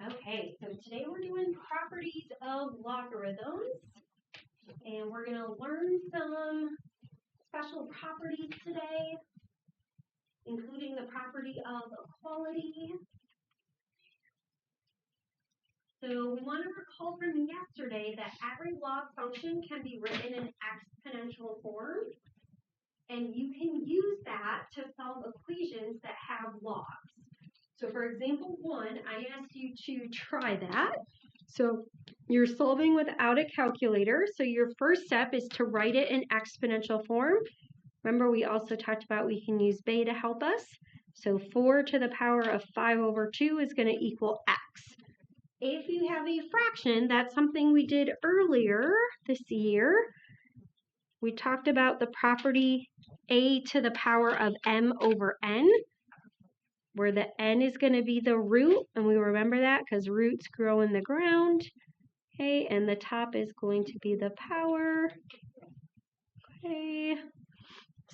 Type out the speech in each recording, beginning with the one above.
Okay, so today we're doing properties of logarithms, and we're going to learn some special properties today, including the property of equality. So we want to recall from yesterday that every log function can be written in exponential form, and you can use that to solve equations that have logs. So for example 1, I asked you to try that. So you're solving without a calculator. So your first step is to write it in exponential form. Remember, we also talked about we can use beta to help us. So 4 to the power of 5 over 2 is going to equal x. If you have a fraction, that's something we did earlier this year. We talked about the property a to the power of m over n, where the n is going to be the root, and we remember that because roots grow in the ground. Okay, and the top is going to be the power. Okay,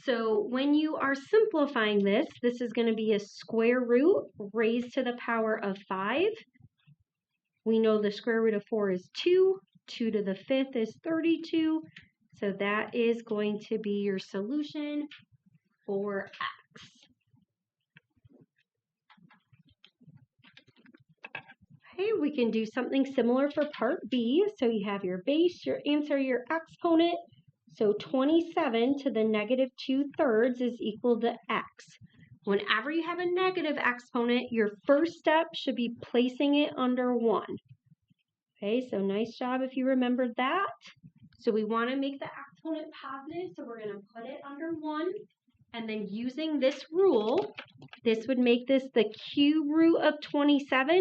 so when you are simplifying this, this is going to be a square root raised to the power of 5. We know the square root of 4 is 2. 2 to the 5th is 32. So that is going to be your solution for x. Okay, we can do something similar for part B. So you have your base, your answer, your exponent. So 27 to the negative 2/3 is equal to x. Whenever you have a negative exponent, your first step should be placing it under 1. Okay, so nice job if you remembered that. So we want to make the exponent positive, so we're going to put it under 1. And then using this rule, this would make this the cube root of 27.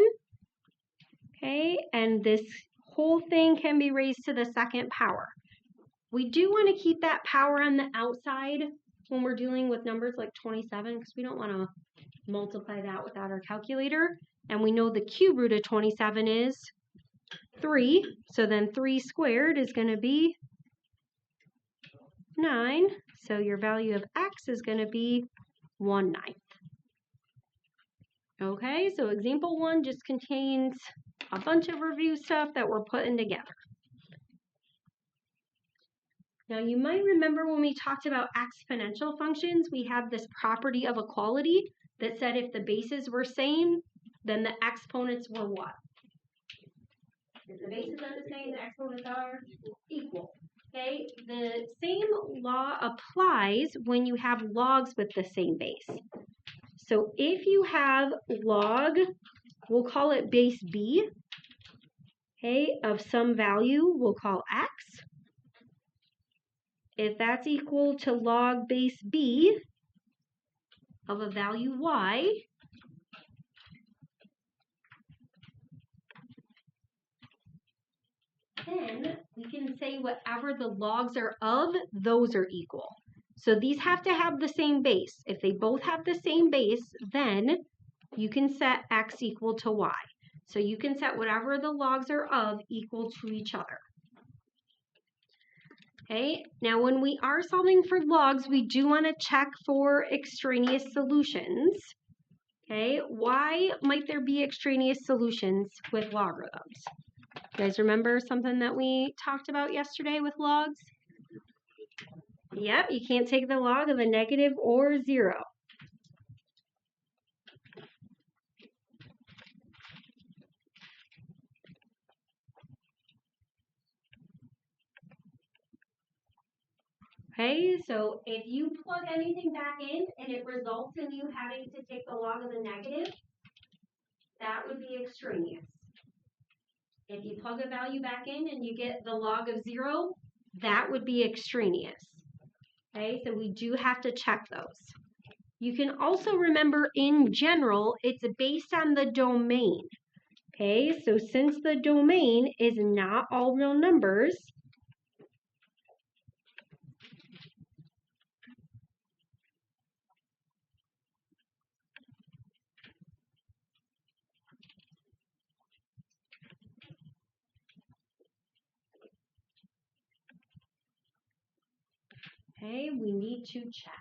Okay, and this whole thing can be raised to the second power. We do want to keep that power on the outside when we're dealing with numbers like 27 because we don't want to multiply that without our calculator. And we know the cube root of 27 is 3. So then 3 squared is going to be 9. So your value of x is going to be 1/9. Okay, so example 1 just contains a bunch of review stuff that we're putting together. Now you might remember when we talked about exponential functions, we had this property of equality that said if the bases were same, then the exponents were what? If the bases are the same, the exponents are equal. Okay, the same law applies when you have logs with the same base. So if you have log, we'll call it base b, okay, of some value, we'll call x. If that's equal to log base b of a value y, then we can say whatever the logs are of, those are equal. So these have to have the same base. If they both have the same base, then you can set x equal to y. So you can set whatever the logs are of equal to each other. Okay, now when we are solving for logs, we do want to check for extraneous solutions. Okay, why might there be extraneous solutions with logarithms? You guys remember something that we talked about yesterday with logs? Yep, you can't take the log of a negative or 0. Okay, so if you plug anything back in and it results in you having to take the log of the negative, that would be extraneous. If you plug a value back in and you get the log of 0, that would be extraneous. Okay, so we do have to check those. You can also remember in general, it's based on the domain. Okay, so since the domain is not all real numbers, okay, we need to check.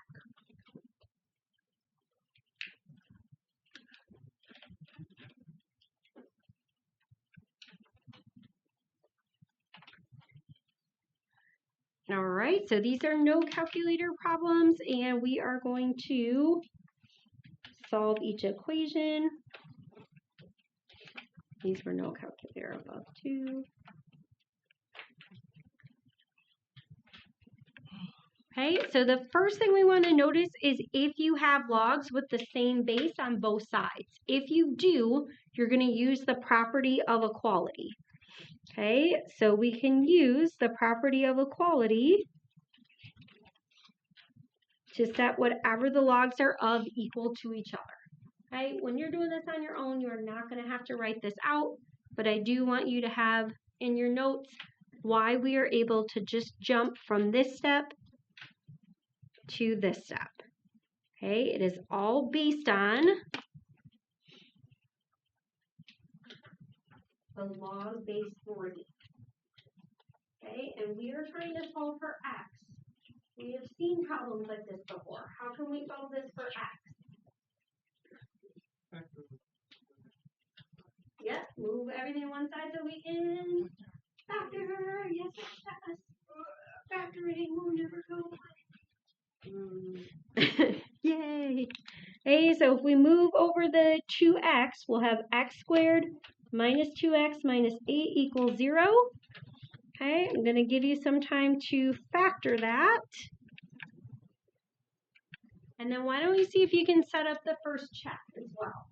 All right, so these are no calculator problems, and we are going to solve each equation. These were no calculator above 2. Okay, so the first thing we want to notice is if you have logs with the same base on both sides. If you do, you're going to use the property of equality. Okay, so we can use the property of equality to set whatever the logs are of equal to each other. Okay, when you're doing this on your own, you're not going to have to write this out, but I do want you to have in your notes why we are able to just jump from this step to this step. Okay, it is all based on the log base 3. Okay, and we are trying to solve for x. We have seen problems like this before. How can we solve this for x? Yep, move everything one side so we can factor. Yes, yes. Factoring will never go away. Yay! Okay, so if we move over the 2x, we'll have x squared minus 2x minus 8 equals 0. Okay, I'm going to give you some time to factor that. And then why don't we see if you can set up the first check as well.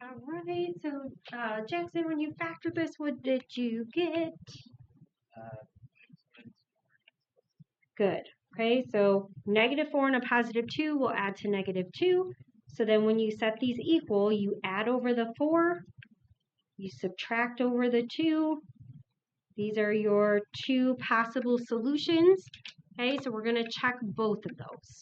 All right, so Jackson, when you factored this, what did you get? Good. Okay, so -4 and a +2 will add to -2. So then when you set these equal, you add over the 4, you subtract over the 2. These are your 2 possible solutions. Okay, so we're going to check both of those.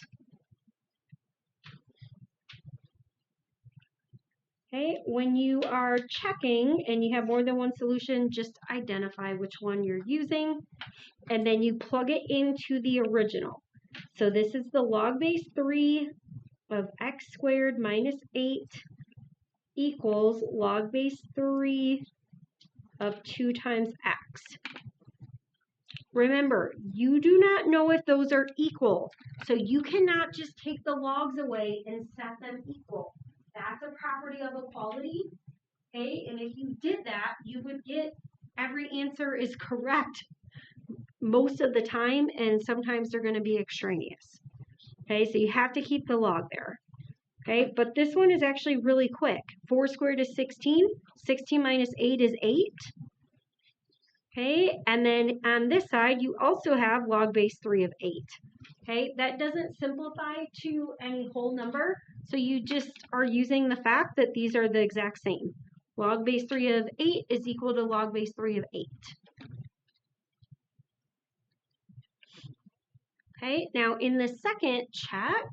Okay, when you are checking and you have more than one solution, just identify which one you're using, and then you plug it into the original. So this is the log base 3 of x squared minus 8 equals log base 3 of 2 times x. Remember, you do not know if those are equal, so you cannot just take the logs away and set them equal. That's a property of equality, okay? And if you did that, you would get every answer is correct most of the time, and sometimes they're going to be extraneous. Okay, so you have to keep the log there. Okay, but this one is actually really quick. 4 squared is 16. 16 minus 8 is 8. Okay, and then on this side, you also have log base 3 of 8. Okay, that doesn't simplify to any whole number, so you just are using the fact that these are the exact same. Log base 3 of 8 is equal to log base 3 of 8. Okay, now in the second check,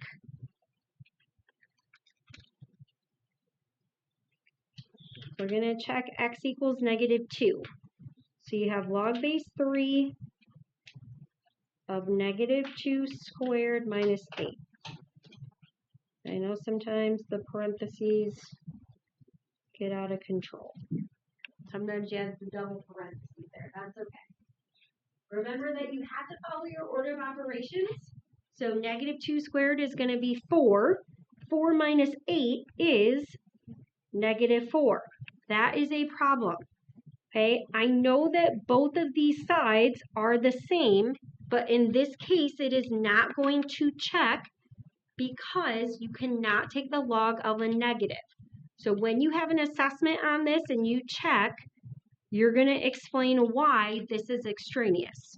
we're going to check x equals -2. So you have log base 3 of -2 squared minus 8. I know sometimes the parentheses get out of control. Sometimes you have the double parentheses there. That's okay. Remember that you have to follow your order of operations. So -2 squared is going to be 4. 4 minus 8 is -4. That is a problem. Okay, I know that both of these sides are the same, but in this case, it is not going to check because you cannot take the log of a negative. So when you have an assessment on this and you check, you're going to explain why this is extraneous.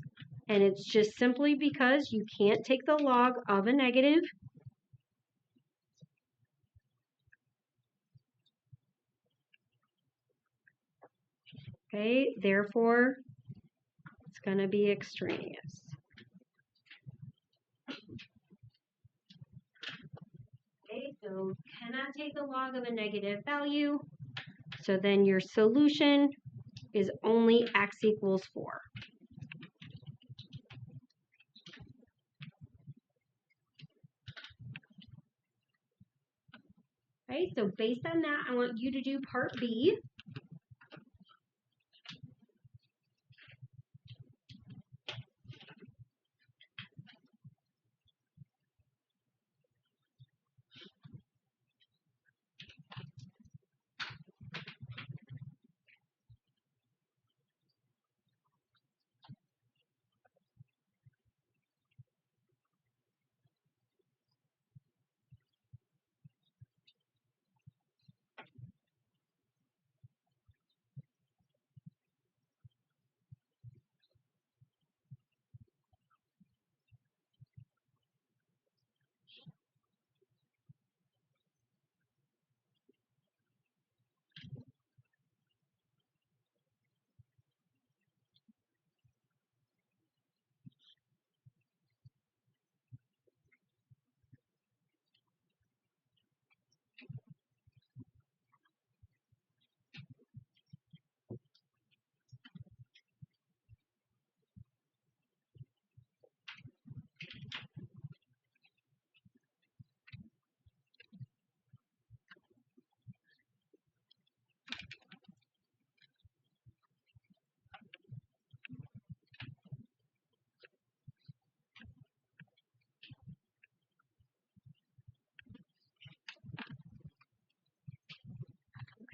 And it's just simply because you can't take the log of a negative. Okay, therefore, it's going to be extraneous. Okay, so cannot take the log of a negative value. So then your solution is only x equals 4. Okay, so based on that, I want you to do part B.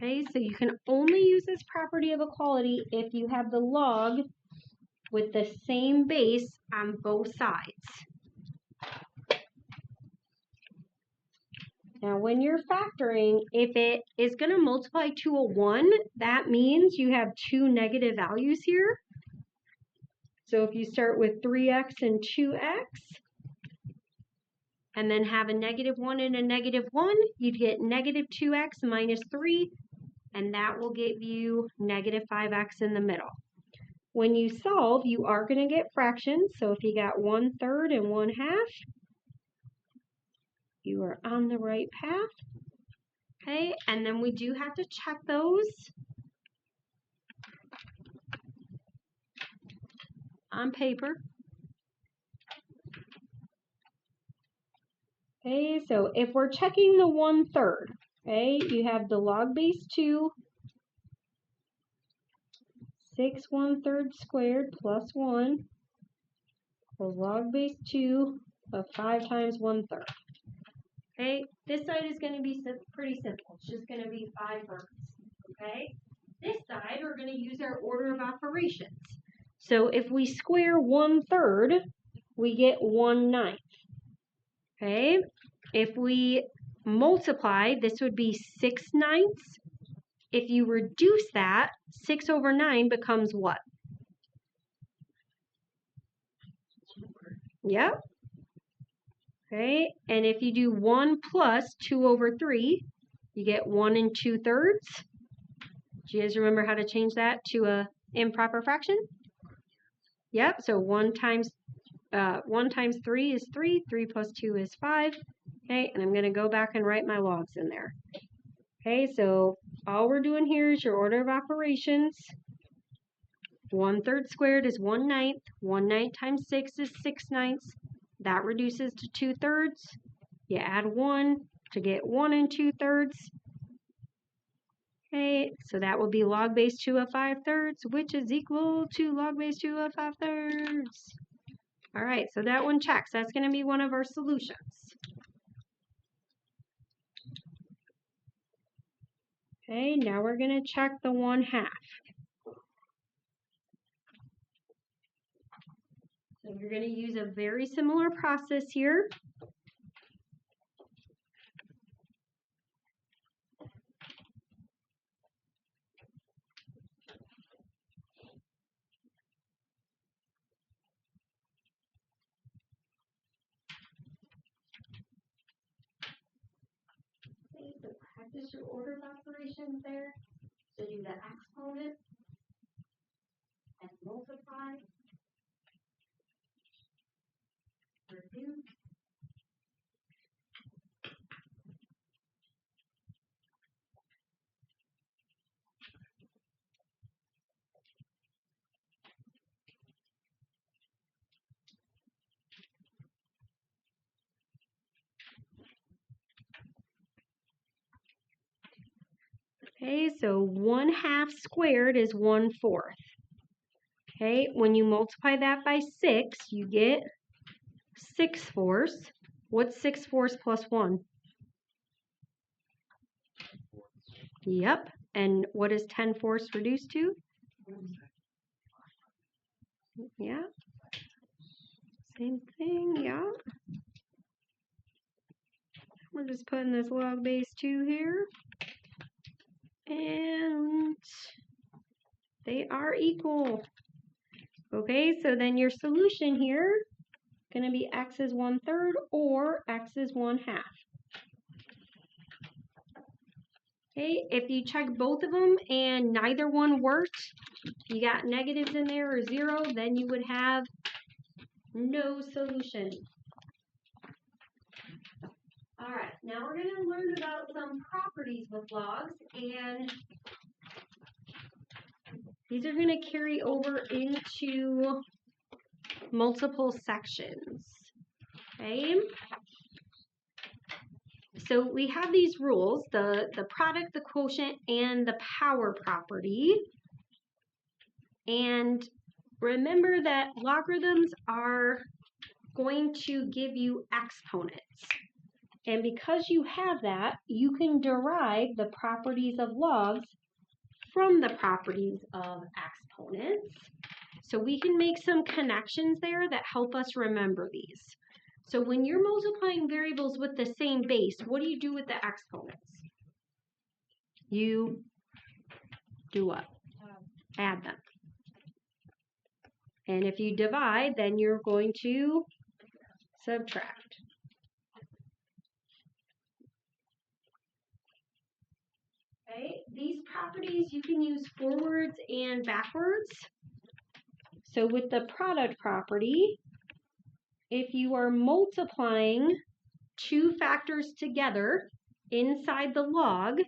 Okay, so you can only use this property of equality if you have the log with the same base on both sides. Now, when you're factoring, if it is going to multiply to a 1, that means you have two negative values here. So if you start with 3x and 2x, and then have a -1 and a -1, you'd get -2x minus 3, and that will give you -5x in the middle. When you solve, you are going to get fractions. So if you got 1/3 and 1/2, you are on the right path. Okay, and then we do have to check those on paper. Okay, so if we're checking the 1/3, okay, you have the log base 2, 6 1/3 squared plus 1, equals log base 2 of 5 times 1/3. Okay, this side is going to be pretty simple. It's just going to be 5/3. Okay, this side we're going to use our order of operations. So if we square 1/3, we get 1/9. Okay, if we multiply, this would be 6/9. If you reduce that, 6 over 9 becomes what? Yep. Okay, and if you do 1 plus 2 over 3, you get 1 2/3. Do you guys remember how to change that to a improper fraction? Yep, so 1 times 3 is 3, 3 plus 2 is 5. Okay, and I'm going to go back and write my logs in there. Okay, so all we're doing here is your order of operations. 1/3 squared is 1/9. 1/9 times 6 is 6/9. That reduces to 2/3. You add 1 to get 1 2/3. Okay, so that will be log base 2 of 5/3, which is equal to log base 2 of 5/3. All right, so that one checks. That's going to be one of our solutions. Okay, now we're going to check the 1/2. So you're going to use a very similar process here. practice your order of operations there. So do the exponent and multiply, reduce. Okay, so 1/2 squared is 1/4. Okay, when you multiply that by 6, you get 6/4. What's 6/4 plus 1? Yep, and what is 10/4 reduced to? Yeah, same thing, yeah. We're just putting this log base 2 here. And they are equal. Okay, so then your solution here is going to be x is 1/3 or x is 1/2. Okay, if you check both of them and neither one worked, you got negatives in there or 0, then you would have no solution. All right, now we're going to learn about some properties with logs, and these are going to carry over into multiple sections. Okay. So we have these rules, the product, the quotient, and the power property. And remember that logarithms are going to give you exponents. And because you have that, you can derive the properties of logs from the properties of exponents. So we can make some connections there that help us remember these. So when you're multiplying variables with the same base, what do you do with the exponents? You do what? Add them. And if you divide, then you're going to subtract. Okay, these properties you can use forwards and backwards. So with the product property, if you are multiplying two factors together inside the log,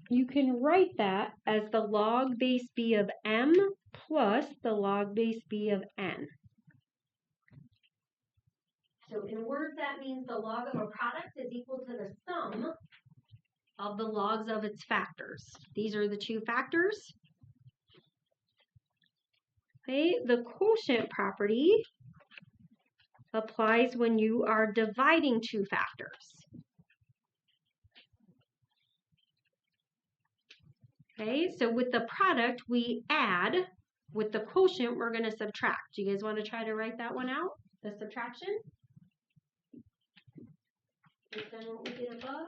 you can write that as the log base b of m plus the log base b of n. So in words, that means the log of a product is equal to the sum of the logs of its factors. These are the two factors. Okay, the quotient property applies when you are dividing two factors. Okay, so with the product, we add. With the quotient, we're going to subtract. Do you guys want to try to write that one out, the subtraction? Based on what we did above.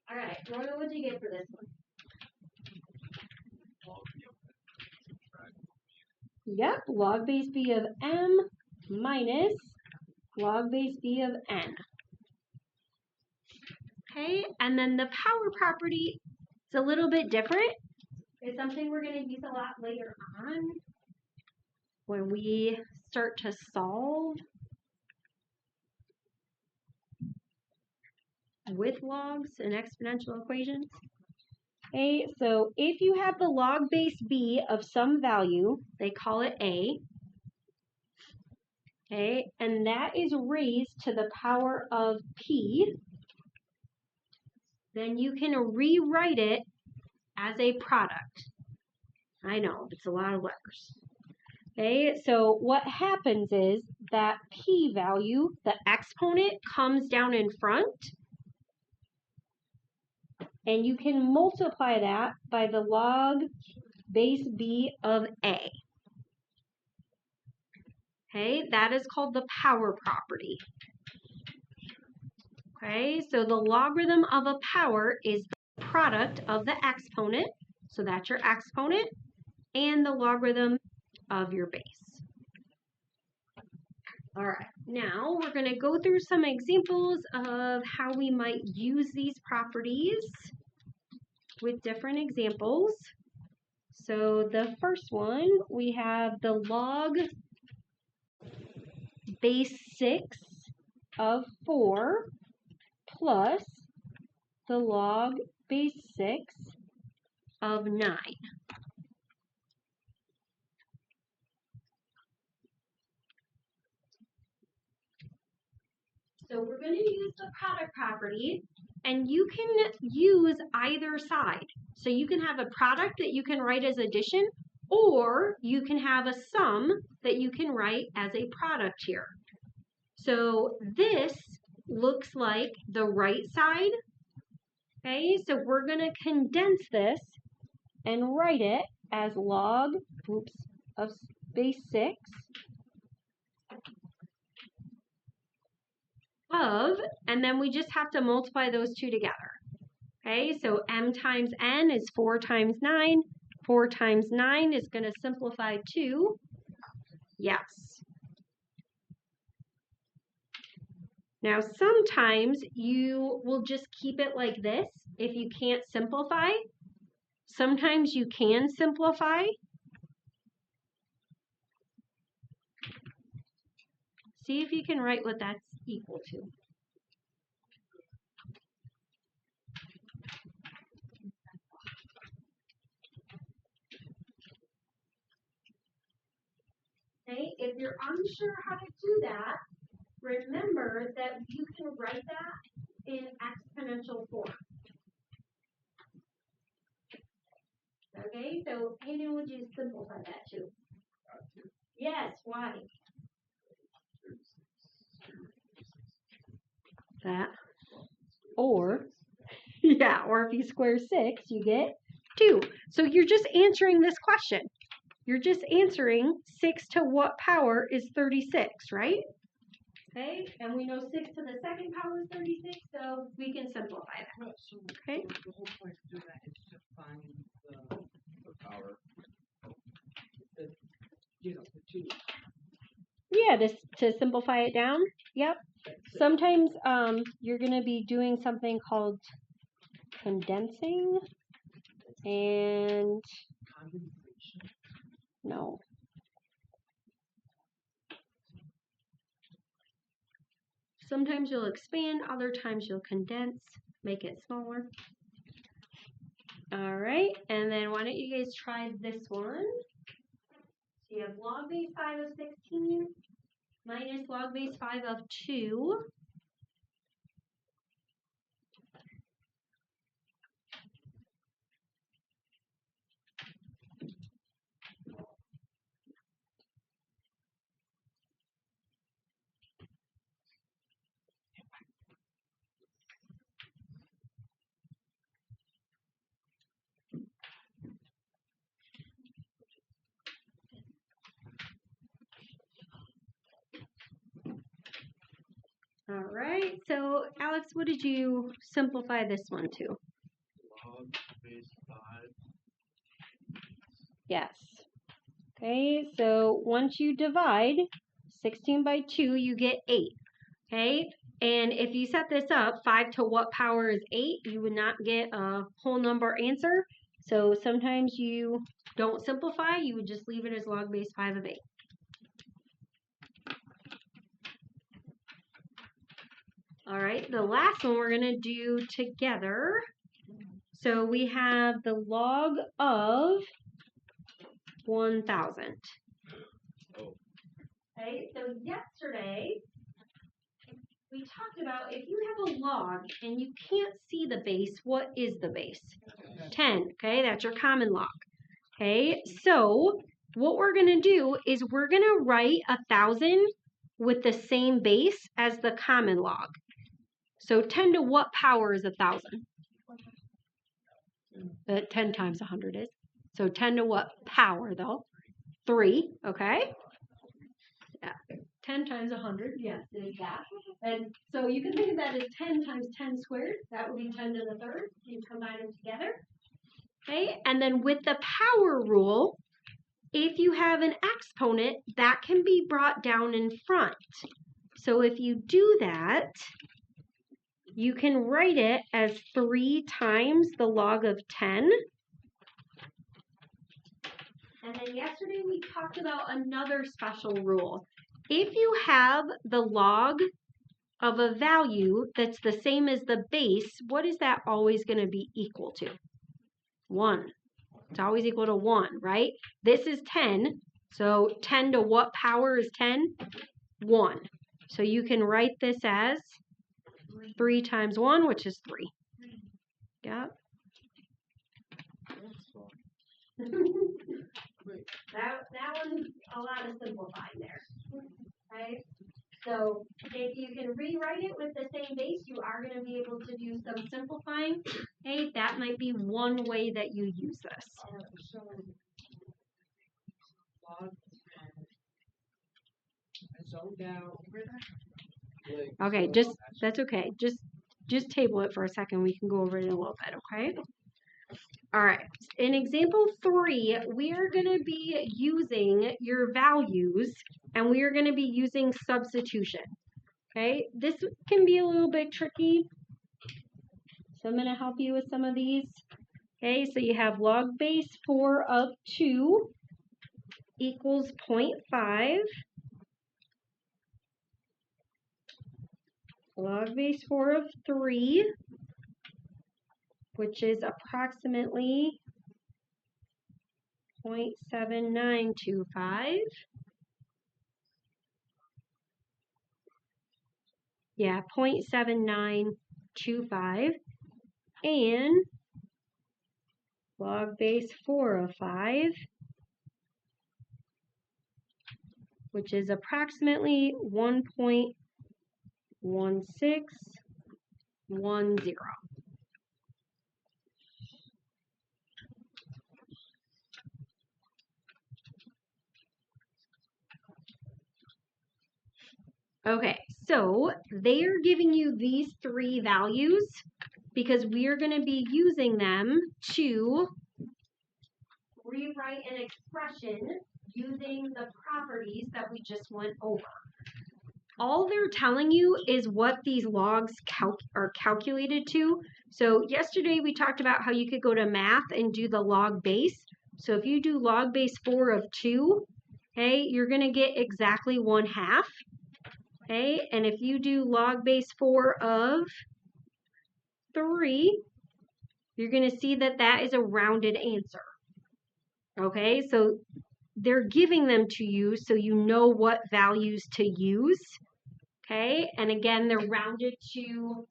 All right, Royal, what did you get for this one? Yep, log base b of m minus log base b of n. Okay, and then the power property is a little bit different. It's something we're going to use a lot later on when we start to solve with logs and exponential equations. Okay, so if you have the log base b of some value, they call it a, okay, and that is raised to the power of p, then you can rewrite it as a product. I know, it's a lot of letters. Okay, so what happens is that p value, the exponent, comes down in front, and you can multiply that by the log base b of a. Okay, that is called the power property. Okay, so the logarithm of a power is the product of the exponent, so that's your exponent, and the logarithm of your base. All right, now we're going to go through some examples of how we might use these properties with different examples. So the first one, we have the log base 6 of 4 plus the log base 6 of 9. So we're going to use the product property, and you can use either side. So you can have a product that you can write as addition, or you can have a sum that you can write as a product here. So this looks like the right side. Okay, so we're going to condense this and write it as log of base 6 of, and then we just have to multiply those two together. Okay, so m times n is 4 times 9. 4 times 9 is going to simplify to, yes. Now, sometimes you will just keep it like this if you can't simplify. Sometimes you can simplify. See if you can write what that's equal to. Okay, if you're unsure how to do that, remember that you can write that in exponential form. Okay, so Hayden, would you simplify that too? Yes, why? That. Or, yeah, or if you square 6, you get 2. So you're just answering this question. You're just answering 6 to what power is 36, right? Okay, and we know 6 to the second power is 36, so we can simplify that. Okay? The whole point to do that is to find the power. The 2. Yeah, to simplify it down. Yep. Sometimes you're going to be doing something called condensing and no. Sometimes you'll expand, other times you'll condense, make it smaller. All right, and then why don't you guys try this one? So you have log base 5 of 16 minus log base 5 of 2. All right, so Alex, what did you simplify this one to? Log base 5. Yes. Okay, so once you divide 16 by 2, you get 8. Okay, and if you set this up, 5 to what power is 8, you would not get a whole number answer. So sometimes you don't simplify, you would just leave it as log base 5 of 8. All right, the last one we're going to do together. So we have the log of 1,000. Okay, so yesterday we talked about if you have a log and you can't see the base, what is the base? 10, okay, that's your common log. Okay, so what we're going to do is we're going to write 1,000 with the same base as the common log. So 10 to what power is 1,000? 10 times 100 is. So 10 to what power though? 3, okay? 10 times 100, yes, is that. And so you can think of that as 10 times 10 squared. That would be 10 to the third. You combine them together. Okay, and then with the power rule, if you have an exponent, that can be brought down in front. So if you do that, you can write it as 3 times the log of 10. And then yesterday we talked about another special rule. If you have the log of a value that's the same as the base, what is that always going to be equal to? 1. It's always equal to 1, right? This is 10. So 10 to what power is 10? 1. So you can write this as 3 times 1, which is 3. Yeah. That one's a lot of simplifying there. Right? So if you can rewrite it with the same base, you are going to be able to do some simplifying. Hey, that might be one way that you use this. So log 10. I zoned out. Okay, that's okay. Just table it for a second. We can go over it in a little bit, okay? All right. In example 3, we are going to be using your values, and we are going to be using substitution. Okay? This can be a little bit tricky, so I'm going to help you with some of these. Okay, so you have log base 4 of 2 equals 0.5. Log base 4 of 3, which is approximately 0.7925. Yeah, 0.7925. And log base 4 of 5, which is approximately 1.1610. Okay, so they're giving you these 3 values because we are going to be using them to rewrite an expression using the properties that we just went over. All they're telling you is what these logs are calculated to. So yesterday we talked about how you could go to math and do the log base. So if you do log base 4 of 2, okay, you're going to get exactly 1/2. Okay, and if you do log base 4 of 3, you're going to see that that is a rounded answer. Okay, so they're giving them to you so you know what values to use. Okay, and again, they're rounded to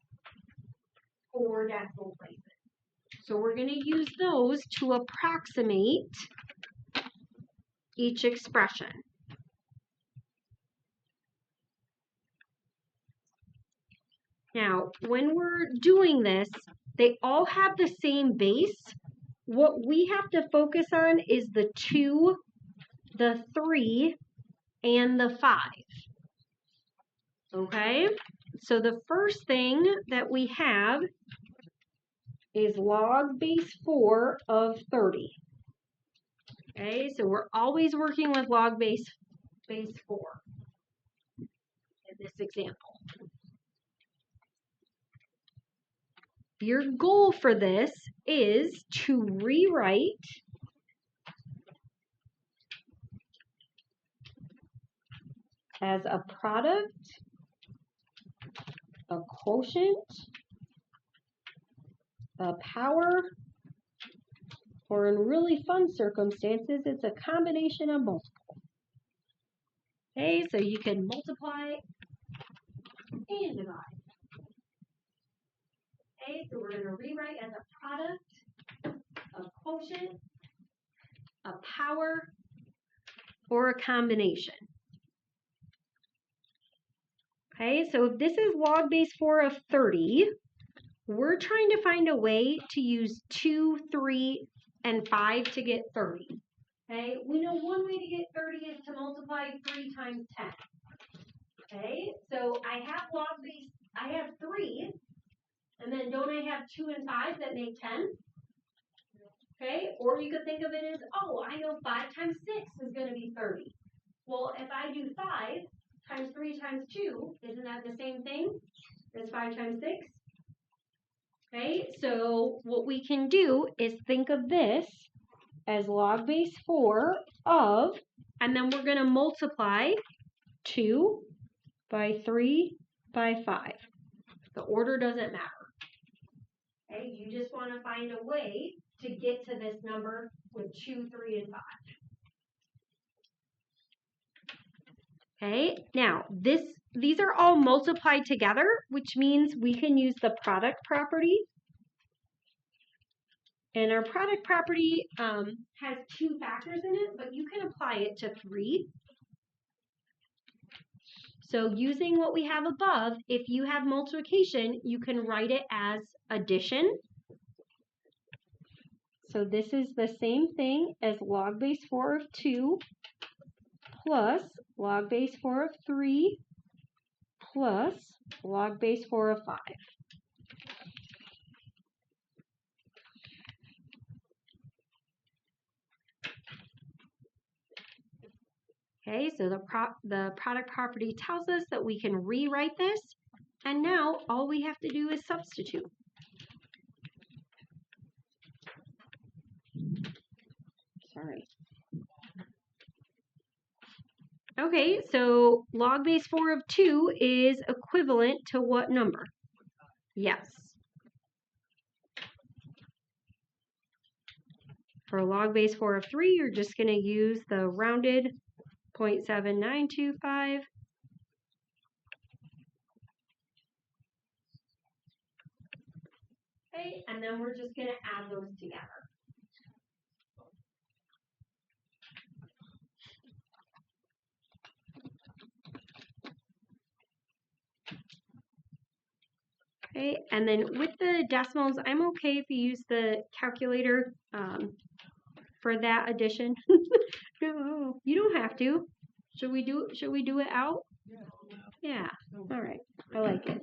4 decimal places. So we're going to use those to approximate each expression. Now, when we're doing this, they all have the same base. What we have to focus on is the 2, the 3, and the 5. Okay, so the first thing that we have is log base 4 of 30. Okay, so we're always working with log base 4 in this example. Your goal for this is to rewrite as a product, a quotient, a power, or in really fun circumstances, it's a combination of multiple. Okay, so you can multiply and divide. Okay, so we're going to rewrite as a product, a quotient, a power, or a combination. Okay, so if this is log base 4 of 30, we're trying to find a way to use 2, 3, and 5 to get 30. Okay, we know one way to get 30 is to multiply 3 times 10. Okay, so I have log base, I have 3, and then don't I have 2 and 5 that make 10? Okay, or you could think of it as, oh, I know 5 times 6 is going to be 30. Well, if I do 5 times 3 times 2, isn't that the same thing as 5 times 6? Okay, so what we can do is think of this as log base 4 of, and then we're going to multiply 2 by 3 by 5. The order doesn't matter. Okay, you just want to find a way to get to this number with 2, 3, and 5. Okay, now these are all multiplied together, which means we can use the product property. And our product property has 2 factors in it, but you can apply it to 3. So using what we have above, if you have multiplication, you can write it as addition. So this is the same thing as log base 4 of 2 plus log base 4 of 3 plus log base 4 of 5. Okay, so the product property tells us that we can rewrite this, and now all we have to do is substitute. Sorry. Okay, so log base 4 of 2 is equivalent to what number? Yes. For log base 4 of 3, you're just going to use the rounded 0.7925. Okay, and then we're just going to add those together. Okay, and then with the decimals, I'm okay if you use the calculator for that addition. No, you don't have to. Should we do it out? Yeah. All right. I like it.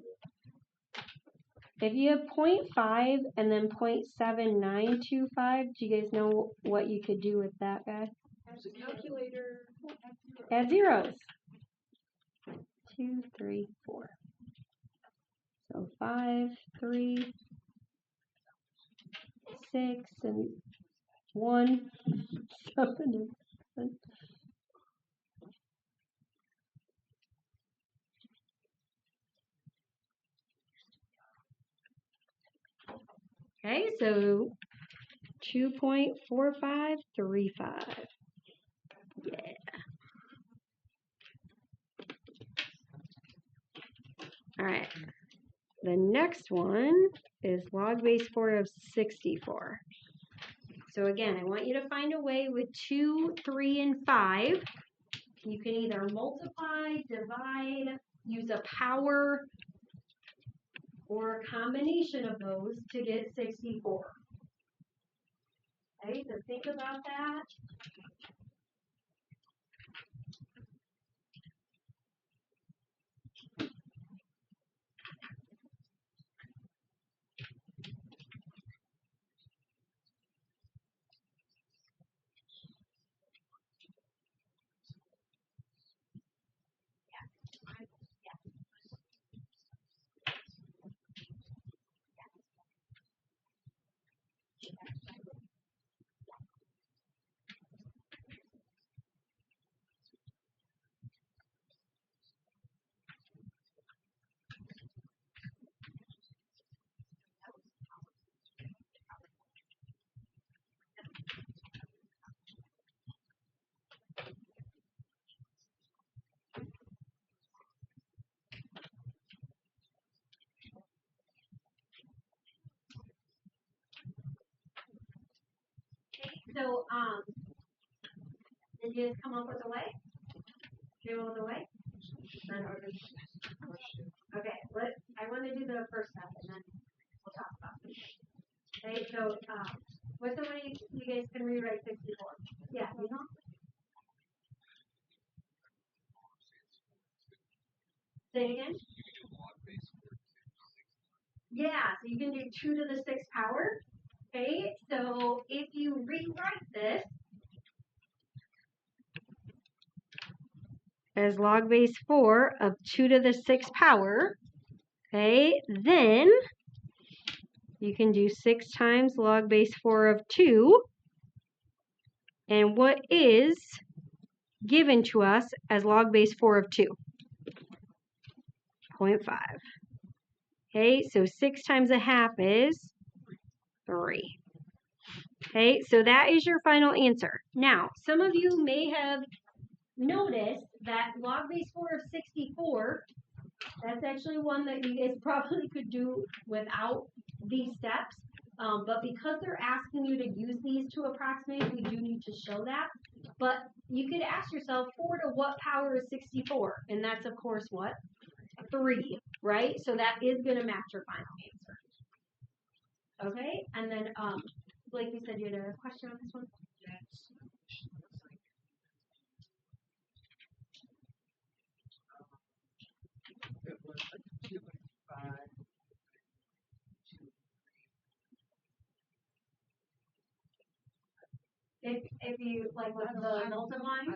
If you have 0.5 and then 0.7925, do you guys know what you could do with that guy? Calculator. Add zeros. 2, 3, 4. So 5, 3, 6, and 1, 7, and 7. Okay, so 2.4535. Yeah. All right. The next one is log base 4 of 64. So again, I want you to find a way with 2, 3, and 5. You can either multiply, divide, use a power, or a combination of those to get 64. Okay, so think about that. So, did you just come up with a way? Do you know with a way? Okay, I want to do the first step and then we'll talk about it. Okay, so what's the way you guys can rewrite 64? Yeah, you know. Say it again. Yeah, so you can do 2 to the 6th power. Okay, so if you rewrite this as log base 4 of 2 to the 6th power, okay, then you can do 6 times log base 4 of 2. And what is given to us as log base 4 of 2? 0.5. Okay, so 6 times a half is 3. Okay, so that is your final answer. Now, some of you may have noticed that log base 4 of 64, that's actually one that you guys probably could do without these steps. But because they're asking you to use these to approximate, we do need to show that. But you could ask yourself, 4 to what power is 64? And that's, of course, what? 3, right? So that is going to match your final answer. Okay? And then, Blake, you said you had a question on this one? It was like 2.5. If you like with the multiplying,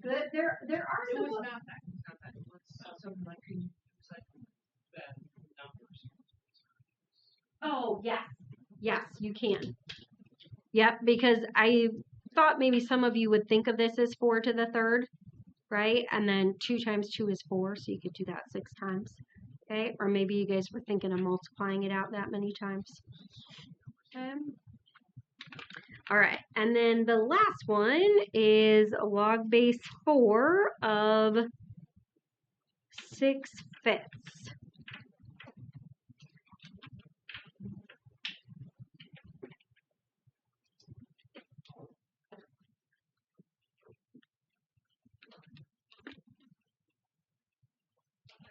there are It some. was not that. It's not that. It was something like that numbers. Oh yes, you can. Yep, because I thought maybe some of you would think of this as 4 to the 3rd, right? And then 2 times 2 is 4, so you could do that 6 times. Okay, or maybe you guys were thinking of multiplying it out that many times. Okay. All right, and then the last one is log base 4 of 6/5.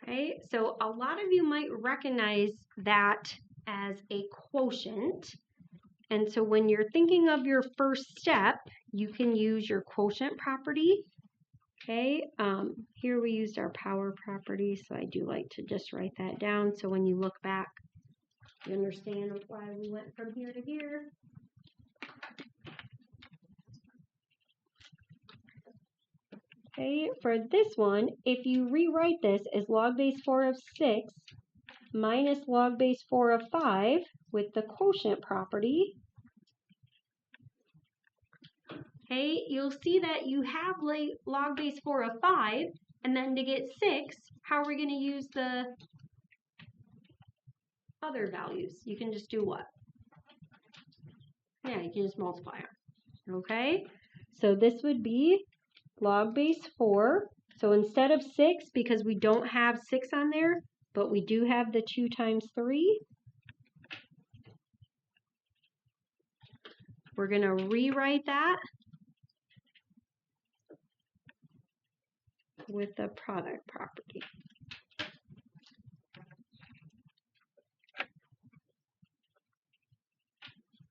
Okay, so a lot of you might recognize that as a quotient. And so when you're thinking of your first step, you can use your quotient property. Okay, here we used our power property, so I do like to just write that down. So when you look back, you understand why we went from here to here. Okay, for this one, if you rewrite this as log base 4 of 6 minus log base 4 of 5 with the quotient property, okay, you'll see that you have log base 4 of 5, and then to get 6, how are we going to use the other values? You can just do what? Yeah, you can just multiply them. Okay, so this would be log base 4. So instead of 6, because we don't have 6 on there, but we do have the 2 times 3, we're going to rewrite that with the product property.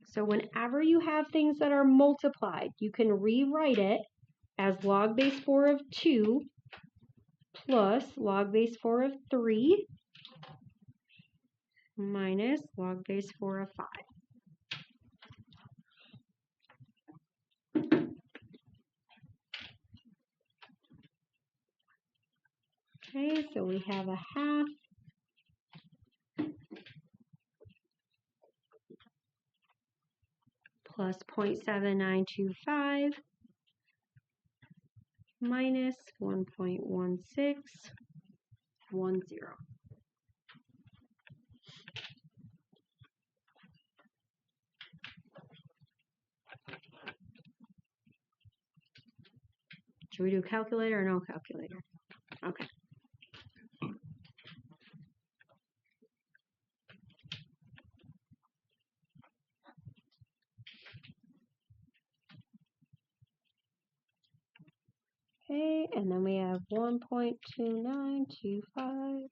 So whenever you have things that are multiplied, you can rewrite it as log base 4 of 2 plus log base 4 of 3 minus log base 4 of 5. Okay, so we have a half plus 0.7925 minus 1.1610. Should we do calculator or no calculator? Okay. Okay, and then we have 1.2925.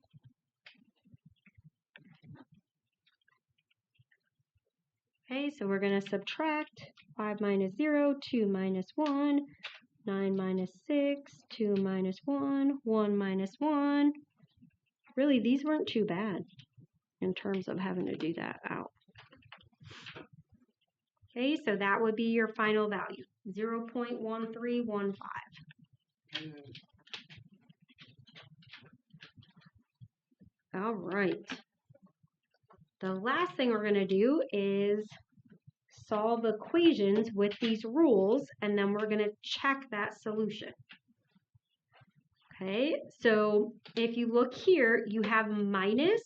Okay, so we're going to subtract 5 minus 0, 2 minus 1, 9 minus 6, 2 minus 1, 1 minus 1. Really, these weren't too bad in terms of having to do that out. Okay, so that would be your final value, 0.1315. All right. The last thing we're going to do is solve equations with these rules, and then we're going to check that solution. Okay, so if you look here, you have minus.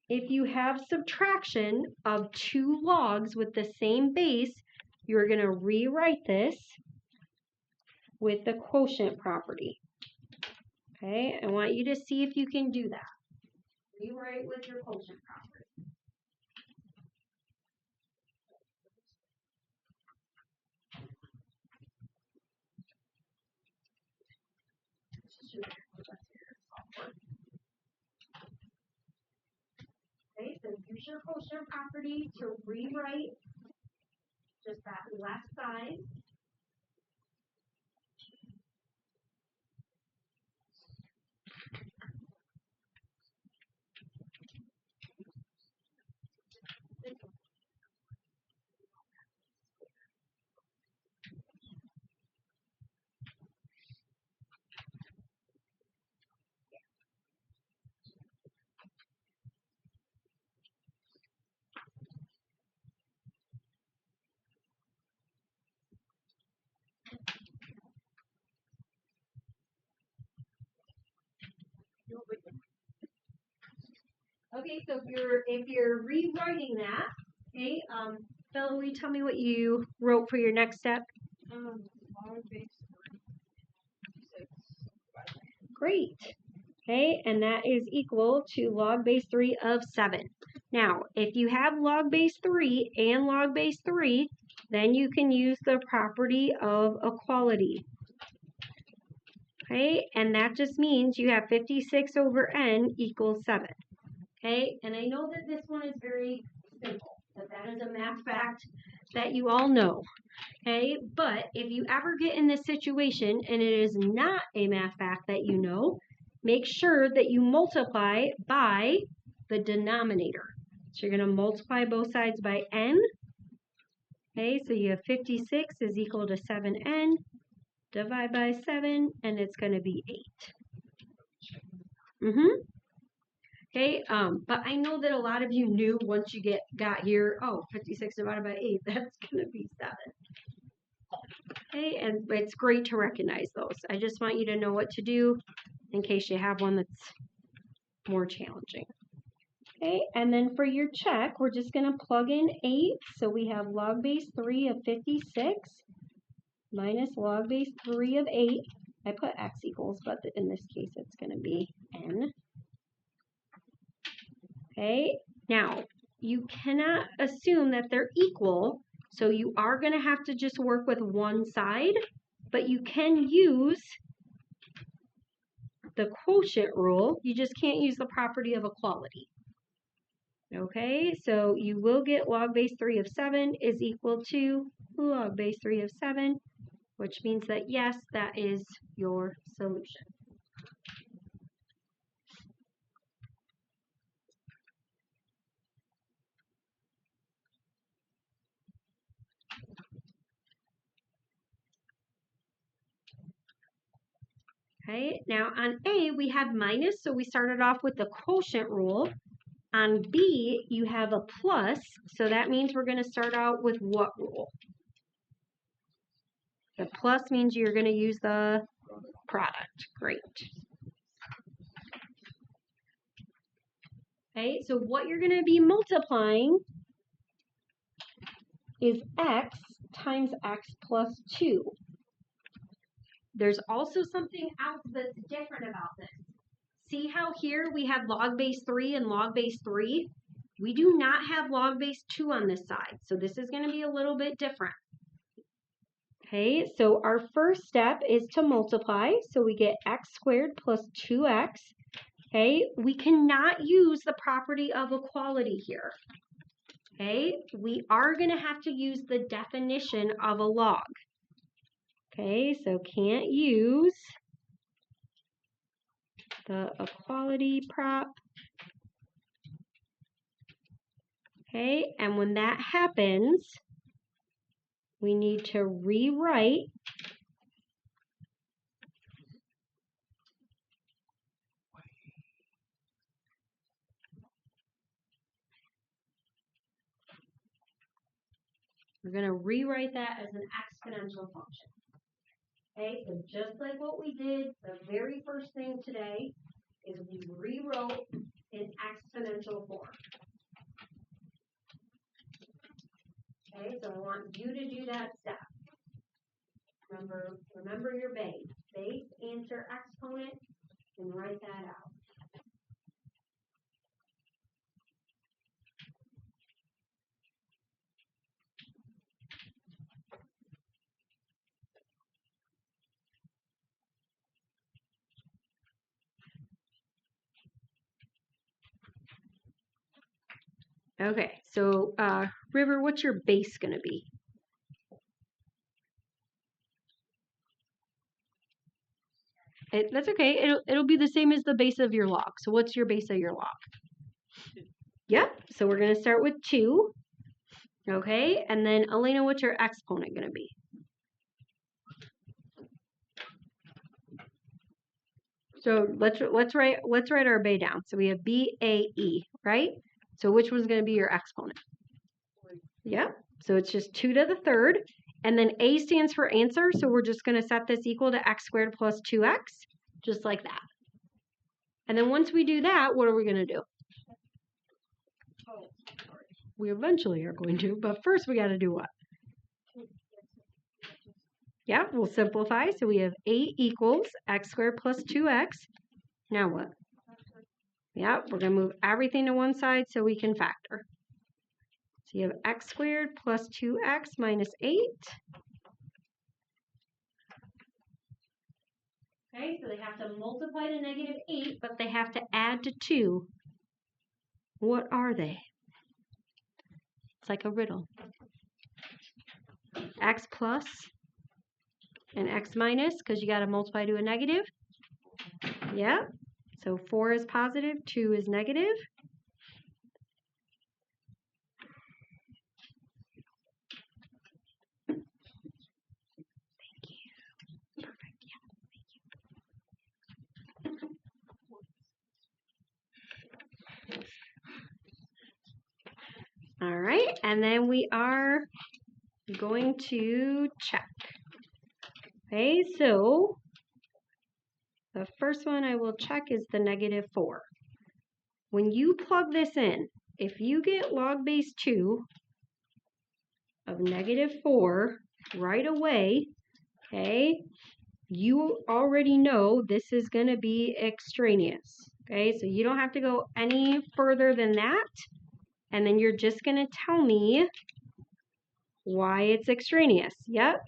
If you have subtraction of two logs with the same base, you're going to rewrite this with the quotient property. Okay, I want you to see if you can do that. Rewrite with your quotient property. Okay, so use your quotient property to rewrite just that left side. Okay, so if you're rewriting that, okay, Bella, will you tell me what you wrote for your next step? Log base 3, 6. Great. Okay, and that is equal to log base 3 of 7. Now, if you have log base 3 and log base 3, then you can use the property of equality. Okay, and that just means you have 56 over n equals 7. Okay, and I know that this one is very simple, but that is a math fact that you all know. Okay, but if you ever get in this situation and it is not a math fact that you know, make sure that you multiply by the denominator. So you're going to multiply both sides by n. Okay, so you have 56 is equal to 7n. Divide by 7, and it's going to be 8. Okay, but I know that a lot of you knew once you got here, oh, 56 divided by 8, that's going to be 7. Okay, and it's great to recognize those. I just want you to know what to do in case you have one that's more challenging. Okay, and then for your check, we're just going to plug in 8. So we have log base 3 of 56 minus log base 3 of 8. I put x equals, but in this case, it's going to be n. Okay, now you cannot assume that they're equal, so you are going to have to just work with one side, but you can use the quotient rule. You just can't use the property of equality. Okay, so you will get log base 3 of 7 is equal to log base 3 of 7, which means that yes, that is your solution. Okay, now on A, we have minus, so we started off with the quotient rule. On B, you have a plus, so that means we're going to start out with what rule? The plus means you're going to use the product. Great. Okay, so what you're going to be multiplying is x times x plus 2. There's also something else that's different about this. See how here we have log base 3 and log base 3? We do not have log base 2 on this side, so this is going to be a little bit different. Okay, so our first step is to multiply, so we get x squared plus 2x. Okay, we cannot use the property of equality here. Okay, we are going to have to use the definition of a log. Okay, so can't use the equality prop. Okay, and when that happens, we need to rewrite we're going to rewrite that as an exponential function. Okay, so just like what we did, the very first thing today is we rewrote in exponential form. Okay, so I want you to do that step. Remember your base. Base, answer, exponent, and write that out. Okay, so River, what's your base going to be? That's okay. It'll be the same as the base of your log. So what's your base of your log? Yep. So we're going to start with 2. Okay, and then Elena, what's your exponent going to be? So let's write our bay down. So we have BAE, right? So which one's going to be your exponent? Yep. So it's just 2 to the third. And then A stands for answer, so we're just going to set this equal to x squared plus 2x, just like that. And then once we do that, what are we going to do? We eventually are going to, but first we got to do what? Yeah, we'll simplify. So we have A equals x squared plus 2x. Now what? Yeah, we're going to move everything to one side so we can factor. So you have x squared plus 2x minus 8. Okay, so they have to multiply to negative 8, but they have to add to 2. What are they? It's like a riddle. X plus and x minus, because you got to multiply to a negative. Yeah, so 4 is positive, 2 is negative. All right, and then we are going to check. Okay, so the first one I will check is the negative 4. When you plug this in, if you get log base 2 of negative 4 right away, okay, you already know this is going to be extraneous. Okay, so you don't have to go any further than that. And then you're just going to tell me why it's extraneous. Yep.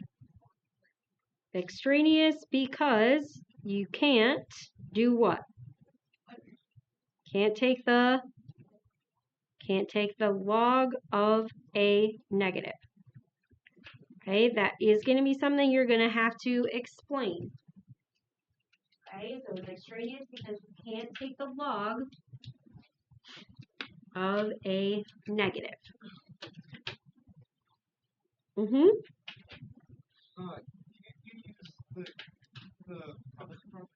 Extraneous because you can't do what? Can't take the log of a negative. Okay, that is going to be something you're going to have to explain. Okay, so it's extraneous because you can't take the log of a negative. Can't you use the product property?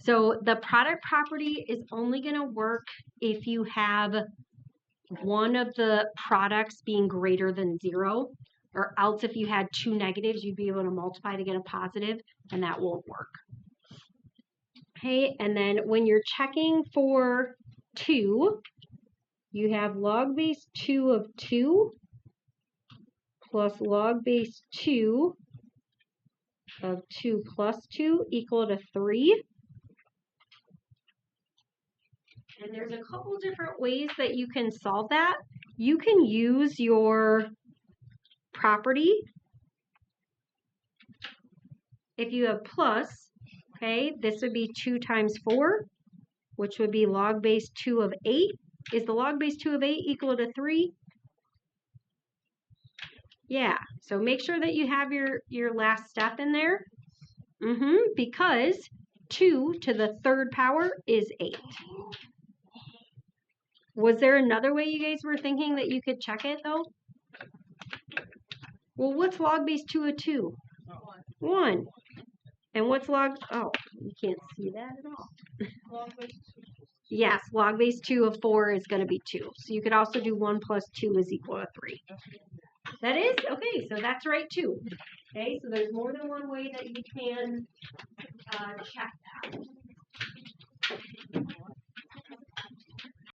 So the product property is only going to work if you have one of the products being greater than 0, or else if you had 2 negatives, you'd be able to multiply to get a positive, and that won't work. Okay, and then when you're checking for 2, you have log base 2 of 2 plus log base 2 of 2 plus 2 equal to 3. And there's a couple different ways that you can solve that. You can use your property. If you have plus, okay, this would be 2 times 4, which would be log base 2 of 8. Is the log base 2 of 8 equal to 3? Yeah, so make sure that you have your last step in there. Because 2 to the third power is 8. Was there another way you guys were thinking that you could check it though? Well, what's log base 2 of 2? 1. And what's log, oh, you can't see that at all. Yes, log base 2 of 4 is going to be 2. So you could also do 1 plus 2 is equal to 3. That is? Okay, so that's right too. Okay, so there's more than one way that you can check that.